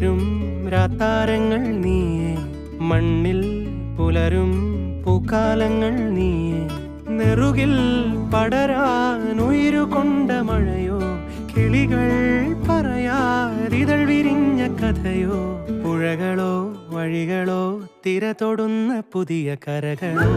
വിടരും രാത്താരങ്ങൾ നീയേ, മണ്ണിൽ പുലരും പൂക്കാലങ്ങൾ നീയേ. നെറുകിൽ പടരാനുയിരുകൊണ്ട മഴയോ, കിളികൾ പറയാതിതൾ വിരിഞ്ഞ കഥയോ. പുഴകളോ വഴികളോ തിര തൊടുന്ന പുതിയ കരകളോ.